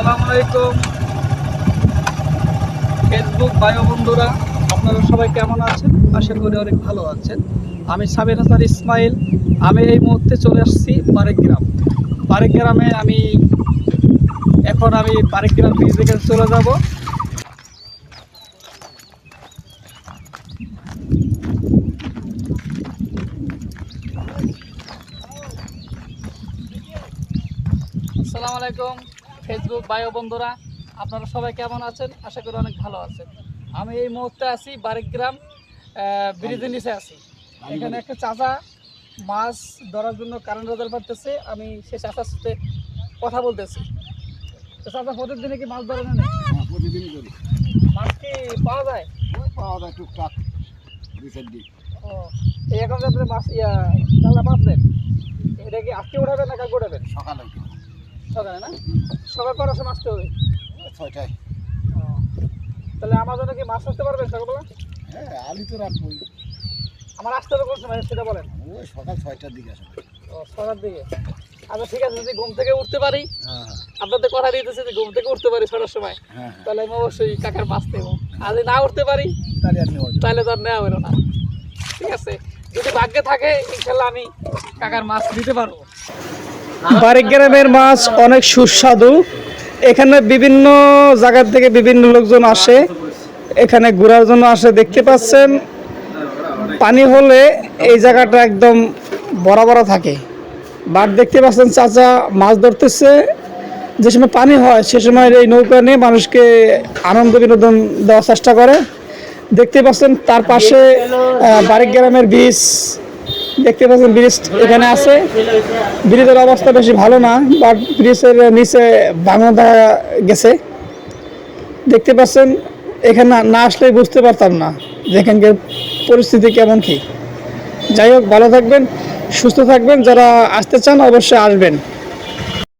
আসসালামু আলাইকুম ফেসবুক ভাই ও বন্ধুরা, আপনারা সবাই কেমন আছেন? আশা করি অনেক ভালো আছেন। আমি সাবির হাসান ইসমাইল। আমি এই মুহূর্তে চলে আসছি বারেগ্রামে। আমি বারেগ্রাম ব্রিজের কাছে চলে যাব। আসসালামু আলাইকুম ফেসবুক ভাই ও বন্ধুরা, আপনারা সবাই কেমন আছেন? আশা করি অনেক ভালো আছেন। আমি এই মুহূর্তে আছি বারেগ্রাম ব্রিজের নিচে আছি। এখানে একটা চাচা মাছ ধরার জন্য কারেন্ট বাজার পারতেছে। আমি সে চাচার সাথে কথা বলতেছি। তো চাচা, প্রতিদিনে কি মাছ ধরা নেই? প্রতিদিনই করি। মাছ কি পাওয়া যায়? পাওয়া যায় টুকটাক, দুই চার দিন। ও, এই এখন যে আপনি মাছ চালা পাচ্ছেন, এটা কি আজকে উঠাবেন না কালকে উঠাবেন? সকালে সকালে না? সকাল করার সময় আসতে হবে? 6টায়। ও, তাহলে আমার জন্য কি মাছ আসতে পারবেন সকালবেলা? হ্যাঁ, আলি তো রাখবই। আমার আসতে হবে কোন সময় সেটা বলেন। ওই সকাল 6টার দিকে আসবে। ও, 6টার দিকে। আচ্ছা ঠিক আছে, যদি ঘুম থেকে উঠতে পারি, হ্যাঁ আপনাদের কথা দিতেছে যে ঘুম থেকে উঠতে পারি 6টার সময়, হ্যাঁ, তাহলে আমি অবশ্যই কাকার মাছ নেবো। আর যদি না উঠতে পারি তাহলে আর নেওয়া যাবে। তাহলে তো আর নেওয়া হলো না। ঠিক আছে, যদি ভাগ্যে থাকে ইনশাল্লাহ আমি কাকার মাছ দিতে পারবো। বারেগ্রামের মাছ অনেক সুস্বাদু। এখানে বিভিন্ন জায়গা থেকে বিভিন্ন লোকজন আসে, এখানে ঘোরার জন্য আসে। দেখতে পাচ্ছেন পানি হলে এই জায়গাটা একদম বড় বড় থাকে। বাট দেখতে পাচ্ছেন চাচা মাছ ধরতেছে। যে সময় পানি হয় সে সময় এই নৌকা নিয়ে মানুষকে আনন্দ বিনোদন দেওয়ার চেষ্টা করে। দেখতে পাচ্ছেন তার পাশে বারেগ্রামের ব্রিজ। দেখতে পাচ্ছেন ব্রিজ এখানে আছে। ব্রিজের অবস্থা বেশি ভালো না, বাট ব্রিজের নিচে ভাঙা দেখা গেছে। দেখতে পাচ্ছেন এখানে না আসলে বুঝতে পারতাম না যে এখানকার পরিস্থিতি কেমন কি। যাই হোক, ভালো থাকবেন, সুস্থ থাকবেন। যারা আসতে চান অবশ্যই আসবেন।